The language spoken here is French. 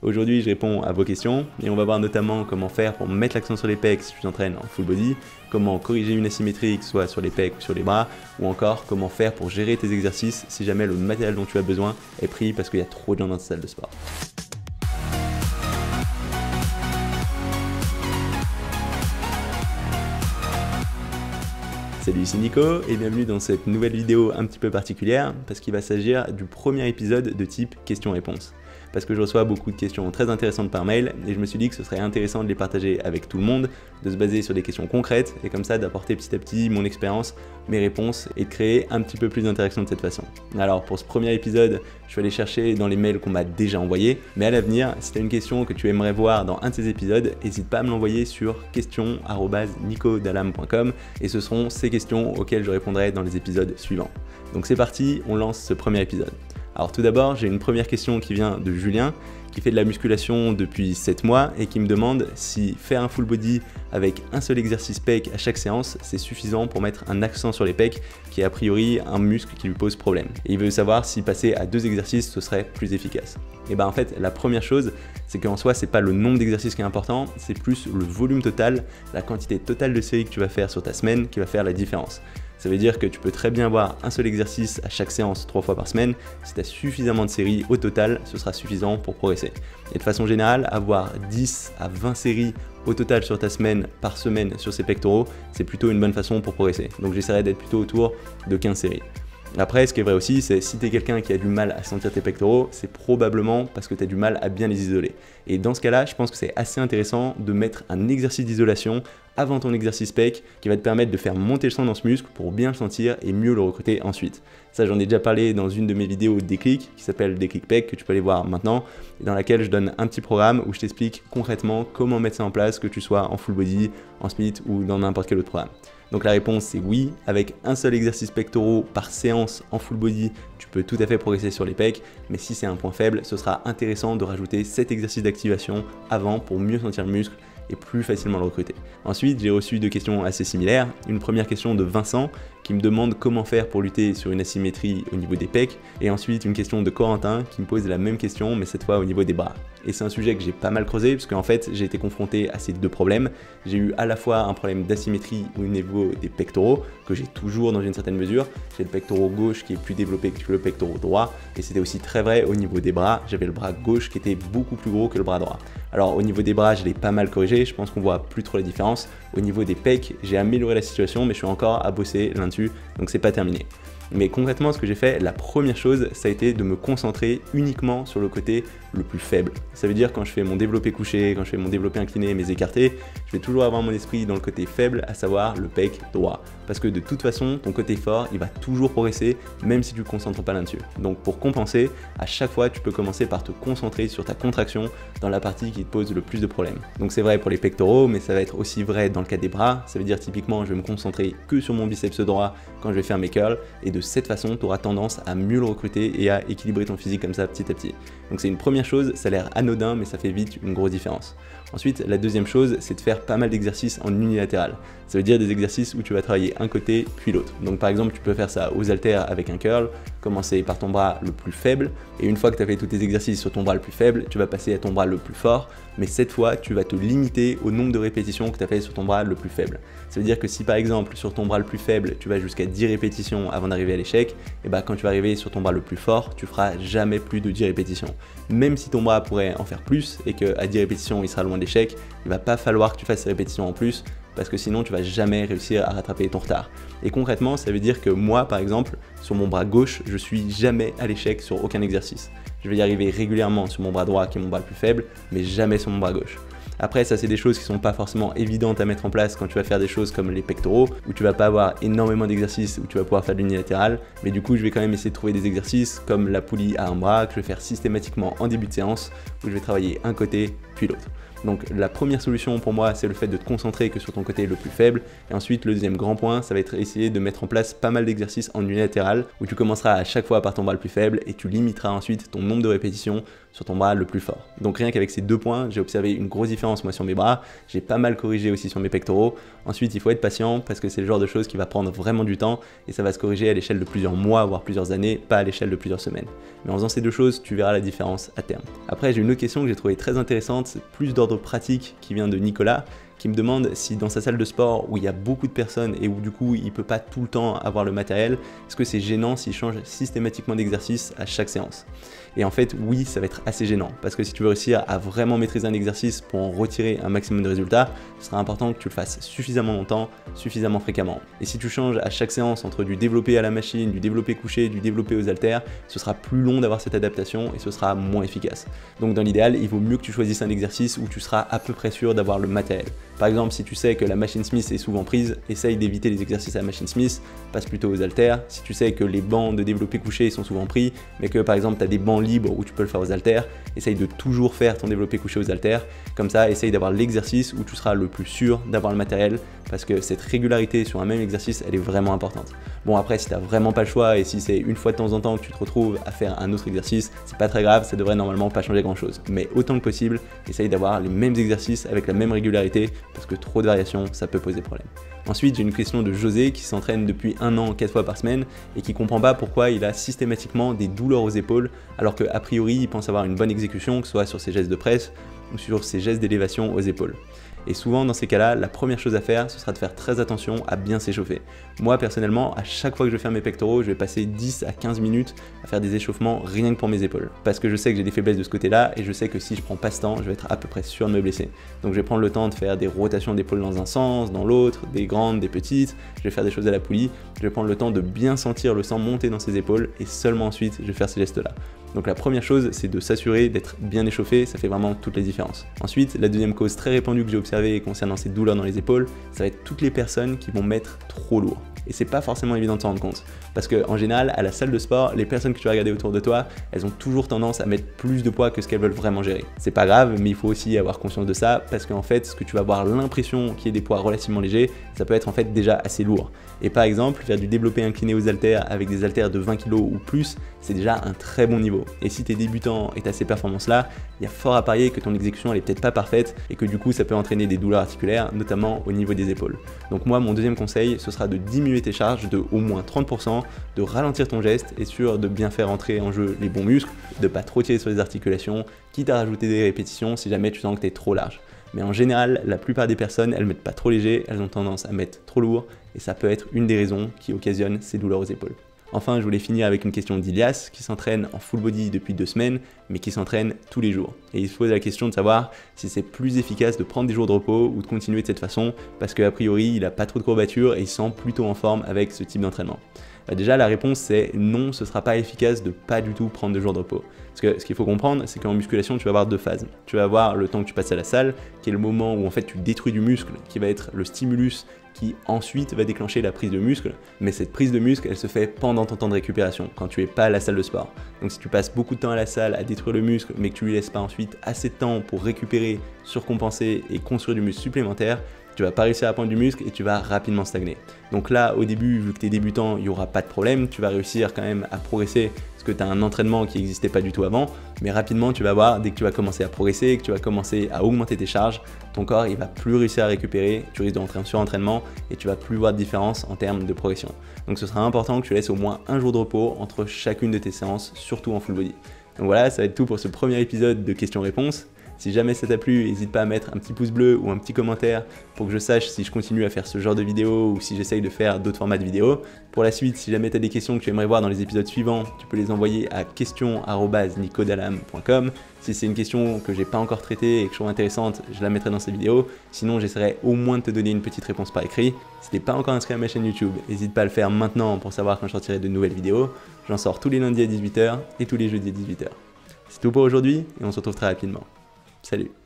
Aujourd'hui, je réponds à vos questions et on va voir notamment comment faire pour mettre l'accent sur les pecs si tu t'entraînes en full body, comment corriger une asymétrie, que ce soit sur les pecs ou sur les bras, ou encore comment faire pour gérer tes exercices si jamais le matériel dont tu as besoin est pris parce qu'il y a trop de gens dans ta salle de sport. Salut, c'est Nico et bienvenue dans cette nouvelle vidéo un petit peu particulière parce qu'il va s'agir du premier épisode de type questions-réponses. Parce que je reçois beaucoup de questions très intéressantes par mail et je me suis dit que ce serait intéressant de les partager avec tout le monde, de se baser sur des questions concrètes et comme ça d'apporter petit à petit mon expérience, mes réponses et de créer un petit peu plus d'interaction de cette façon. Alors pour ce premier épisode, je vais aller chercher dans les mails qu'on m'a déjà envoyés, mais à l'avenir, si tu as une question que tu aimerais voir dans un de ces épisodes, n'hésite pas à me l'envoyer sur questions@nicodalam.com et ce seront ces questions auxquelles je répondrai dans les épisodes suivants. Donc c'est parti, on lance ce premier épisode. Alors tout d'abord, j'ai une première question qui vient de Julien, qui fait de la musculation depuis 7 mois et qui me demande si faire un full body avec un seul exercice pec à chaque séance, c'est suffisant pour mettre un accent sur les pecs, qui est a priori un muscle qui lui pose problème. Et il veut savoir si passer à 2 exercices, ce serait plus efficace. Et ben en fait, la première chose, c'est qu'en soi, c'est pas le nombre d'exercices qui est important, c'est plus le volume total, la quantité totale de séries que tu vas faire sur ta semaine qui va faire la différence. Ça veut dire que tu peux très bien avoir un seul exercice à chaque séance 3 fois par semaine. Si tu as suffisamment de séries au total, ce sera suffisant pour progresser. Et de façon générale, avoir 10 à 20 séries au total sur ta semaine par semaine sur ces pectoraux, c'est plutôt une bonne façon pour progresser. Donc j'essaierai d'être plutôt autour de 15 séries. Après, ce qui est vrai aussi, c'est si tu es quelqu'un qui a du mal à sentir tes pectoraux, c'est probablement parce que tu as du mal à bien les isoler. Et dans ce cas-là, je pense que c'est assez intéressant de mettre un exercice d'isolation avant ton exercice pec qui va te permettre de faire monter le sang dans ce muscle pour bien le sentir et mieux le recruter ensuite. Ça, j'en ai déjà parlé dans une de mes vidéos Déclic qui s'appelle Déclic Pec que tu peux aller voir maintenant et dans laquelle je donne un petit programme où je t'explique concrètement comment mettre ça en place, que tu sois en full body, en split ou dans n'importe quel autre programme. Donc la réponse c'est oui, avec un seul exercice pectoraux par séance en full body, tu peux tout à fait progresser sur les pecs, mais si c'est un point faible, ce sera intéressant de rajouter cet exercice d'activation avant pour mieux sentir le muscle et plus facilement le recruter. Ensuite, j'ai reçu 2 questions assez similaires. Une première question de Vincent qui me demande comment faire pour lutter sur une asymétrie au niveau des pecs et ensuite une question de Corentin qui me pose la même question mais cette fois au niveau des bras. Et c'est un sujet que j'ai pas mal creusé parce qu'en fait j'ai été confronté à ces 2 problèmes. J'ai eu à la fois un problème d'asymétrie au niveau des pectoraux que j'ai toujours dans une certaine mesure. J'ai le pectoral gauche qui est plus développé que le pectoral droit et c'était aussi très vrai au niveau des bras. J'avais le bras gauche qui était beaucoup plus gros que le bras droit. Alors au niveau des bras je l'ai pas mal corrigé, je pense qu'on voit plus trop la différence. Au niveau des pecs j'ai amélioré la situation mais je suis encore à bosser là-dessus donc c'est pas terminé. Mais concrètement, ce que j'ai fait, la première chose, ça a été de me concentrer uniquement sur le côté le plus faible. Ça veut dire quand je fais mon développé couché, quand je fais mon développé incliné, mes écartés, je vais toujours avoir mon esprit dans le côté faible, à savoir le pec droit. Parce que de toute façon, ton côté fort, il va toujours progresser, même si tu ne te concentres pas là-dessus. Donc pour compenser, à chaque fois, tu peux commencer par te concentrer sur ta contraction dans la partie qui te pose le plus de problèmes. Donc c'est vrai pour les pectoraux, mais ça va être aussi vrai dans le cas des bras. Ça veut dire typiquement, je vais me concentrer que sur mon biceps droit quand je vais faire mes curls, et de cette façon, tu auras tendance à mieux le recruter et à équilibrer ton physique comme ça petit à petit. Donc c'est une première chose, ça a l'air anodin, mais ça fait vite une grosse différence. Ensuite, la deuxième chose, c'est de faire pas mal d'exercices en unilatéral. Ça veut dire des exercices où tu vas travailler un côté puis l'autre. Donc par exemple, tu peux faire ça aux haltères avec un curl, commencer par ton bras le plus faible, et une fois que tu as fait tous tes exercices sur ton bras le plus faible, tu vas passer à ton bras le plus fort, mais cette fois, tu vas te limiter au nombre de répétitions que tu as fait sur ton bras le plus faible. Ça veut dire que si par exemple, sur ton bras le plus faible, tu vas jusqu'à 10 répétitions avant d'arriver à l'échec, et bah quand tu vas arriver sur ton bras le plus fort, tu feras jamais plus de 10 répétitions. Même si ton bras pourrait en faire plus et qu'à 10 répétitions, il sera loin de l'échec, il va pas falloir que tu fasses ces répétitions en plus parce que sinon tu vas jamais réussir à rattraper ton retard. Et concrètement, ça veut dire que moi par exemple, sur mon bras gauche, je suis jamais à l'échec sur aucun exercice. Je vais y arriver régulièrement sur mon bras droit qui est mon bras le plus faible, mais jamais sur mon bras gauche. Après, ça c'est des choses qui sont pas forcément évidentes à mettre en place quand tu vas faire des choses comme les pectoraux, où tu vas pas avoir énormément d'exercices, où tu vas pouvoir faire de l'unilatéral, mais du coup je vais quand même essayer de trouver des exercices comme la poulie à un bras, que je vais faire systématiquement en début de séance, où je vais travailler un côté puis l'autre. Donc la première solution pour moi, c'est le fait de te concentrer que sur ton côté le plus faible. Et ensuite, le deuxième grand point, ça va être essayer de mettre en place pas mal d'exercices en unilatéral où tu commenceras à chaque fois par ton bras le plus faible et tu limiteras ensuite ton nombre de répétitions sur ton bras le plus fort. Donc rien qu'avec ces 2 points, j'ai observé une grosse différence moi sur mes bras, j'ai pas mal corrigé aussi sur mes pectoraux. Ensuite, il faut être patient parce que c'est le genre de choses qui va prendre vraiment du temps et ça va se corriger à l'échelle de plusieurs mois, voire plusieurs années, pas à l'échelle de plusieurs semaines. Mais en faisant ces 2 choses, tu verras la différence à terme. Après, j'ai une autre question que j'ai trouvée très intéressante, c'est plus d'ordre pratique qui vient de Nicolas, qui me demande si dans sa salle de sport où il y a beaucoup de personnes et où du coup il peut pas tout le temps avoir le matériel, est-ce que c'est gênant s'il change systématiquement d'exercice à chaque séance? Et en fait oui, ça va être assez gênant parce que si tu veux réussir à vraiment maîtriser un exercice pour en retirer un maximum de résultats, ce sera important que tu le fasses suffisamment longtemps, suffisamment fréquemment. Et si tu changes à chaque séance entre du développé à la machine, du développé couché, du développé aux haltères, ce sera plus long d'avoir cette adaptation et ce sera moins efficace. Donc dans l'idéal, il vaut mieux que tu choisisses un exercice où tu seras à peu près sûr d'avoir le matériel. Par exemple, si tu sais que la machine Smith est souvent prise, essaye d'éviter les exercices à la machine Smith, passe plutôt aux haltères. Si tu sais que les bancs de développé couché sont souvent pris, mais que par exemple tu as des bancs libres où tu peux le faire aux haltères, essaye de toujours faire ton développé couché aux haltères. Comme ça, essaye d'avoir l'exercice où tu seras le plus sûr d'avoir le matériel parce que cette régularité sur un même exercice, elle est vraiment importante. Bon après, si tu n'as vraiment pas le choix et si c'est une fois de temps en temps que tu te retrouves à faire un autre exercice, c'est pas très grave, ça devrait normalement pas changer grand chose. Mais autant que possible, essaye d'avoir les mêmes exercices avec la même régularité parce que trop de variations, ça peut poser problème. Ensuite, j'ai une question de José qui s'entraîne depuis 1 an 4 fois par semaine et qui comprend pas pourquoi il a systématiquement des douleurs aux épaules alors qu'a priori il pense avoir une bonne exécution, que ce soit sur ses gestes de presse ou sur ses gestes d'élévation aux épaules. Et souvent dans ces cas-là, la première chose à faire, ce sera de faire très attention à bien s'échauffer. Moi personnellement, à chaque fois que je fais mes pectoraux, je vais passer 10 à 15 minutes à faire des échauffements rien que pour mes épaules. Parce que je sais que j'ai des faiblesses de ce côté-là et je sais que si je prends pas ce temps, je vais être à peu près sûr de me blesser. Donc je vais prendre le temps de faire des rotations d'épaules dans un sens, dans l'autre, des grandes, des petites, je vais faire des choses à la poulie, je vais prendre le temps de bien sentir le sang monter dans ses épaules et seulement ensuite je vais faire ces gestes-là. Donc la première chose, c'est de s'assurer d'être bien échauffé, ça fait vraiment toutes les différences. Ensuite, la deuxième cause très répandue que j'ai observée concernant ces douleurs dans les épaules, ça va être toutes les personnes qui vont mettre trop lourd. Et c'est pas forcément évident de s'en rendre compte. Parce qu'en général, à la salle de sport, les personnes que tu vas regarder autour de toi, elles ont toujours tendance à mettre plus de poids que ce qu'elles veulent vraiment gérer. C'est pas grave, mais il faut aussi avoir conscience de ça, parce qu'en fait, ce que tu vas avoir l'impression qu'il y ait des poids relativement légers, ça peut être en fait déjà assez lourd. Et par exemple, faire du développé incliné aux haltères avec des haltères de 20 kg ou plus, c'est déjà un très bon niveau. Et si tu es débutant et tu as ces performances-là, il y a fort à parier que ton exécution elle est peut-être pas parfaite et que du coup ça peut entraîner des douleurs articulaires, notamment au niveau des épaules. Donc moi, mon deuxième conseil, ce sera de diminuer tes charges de au moins 30%, de ralentir ton geste et sûr de bien faire entrer en jeu les bons muscles, de pas trop tirer sur les articulations, quitte à rajouter des répétitions si jamais tu sens que tu es trop large. Mais en général, la plupart des personnes, elles mettent pas trop léger, elles ont tendance à mettre trop lourd et ça peut être une des raisons qui occasionne ces douleurs aux épaules. Enfin, je voulais finir avec une question d'Ilias qui s'entraîne en full body depuis 2 semaines, mais qui s'entraîne tous les jours. Et il se pose la question de savoir si c'est plus efficace de prendre des jours de repos ou de continuer de cette façon, parce qu'a priori, il n'a pas trop de courbatures et il se sent plutôt en forme avec ce type d'entraînement. Déjà, la réponse c'est non, ce ne sera pas efficace de pas du tout prendre de jours de repos. Parce que ce qu'il faut comprendre, c'est qu'en musculation, tu vas avoir 2 phases. Tu vas avoir le temps que tu passes à la salle, qui est le moment où en fait tu détruis du muscle, qui va être le stimulus qui ensuite va déclencher la prise de muscle, mais cette prise de muscle, elle se fait pendant ton temps de récupération, quand tu n'es pas à la salle de sport. Donc si tu passes beaucoup de temps à la salle à détruire le muscle, mais que tu lui laisses pas ensuite assez de temps pour récupérer, surcompenser et construire du muscle supplémentaire, tu vas pas réussir à prendre du muscle et tu vas rapidement stagner. Donc là, au début, vu que tu es débutant, il n'y aura pas de problème, tu vas réussir quand même à progresser parce que tu as un entraînement qui n'existait pas du tout avant, mais rapidement, tu vas voir, dès que tu vas commencer à progresser, que tu vas commencer à augmenter tes charges, ton corps, il va plus réussir à récupérer, tu risques de rentrer en surentraînement et tu vas plus voir de différence en termes de progression. Donc ce sera important que tu laisses au moins un jour de repos entre chacune de tes séances, surtout en full body. Donc voilà, ça va être tout pour ce premier épisode de questions-réponses. Si jamais ça t'a plu, n'hésite pas à mettre un petit pouce bleu ou un petit commentaire pour que je sache si je continue à faire ce genre de vidéos ou si j'essaye de faire d'autres formats de vidéos. Pour la suite, si jamais tu as des questions que tu aimerais voir dans les épisodes suivants, tu peux les envoyer à questions@nicodalam.com. Si c'est une question que j'ai pas encore traitée et que je trouve intéressante, je la mettrai dans ces vidéos. Sinon, j'essaierai au moins de te donner une petite réponse par écrit. Si t'es pas encore inscrit à ma chaîne YouTube, n'hésite pas à le faire maintenant pour savoir quand je sortirai de nouvelles vidéos. J'en sors tous les lundis à 18 h et tous les jeudis à 18 h. C'est tout pour aujourd'hui et on se retrouve très rapidement. Salut!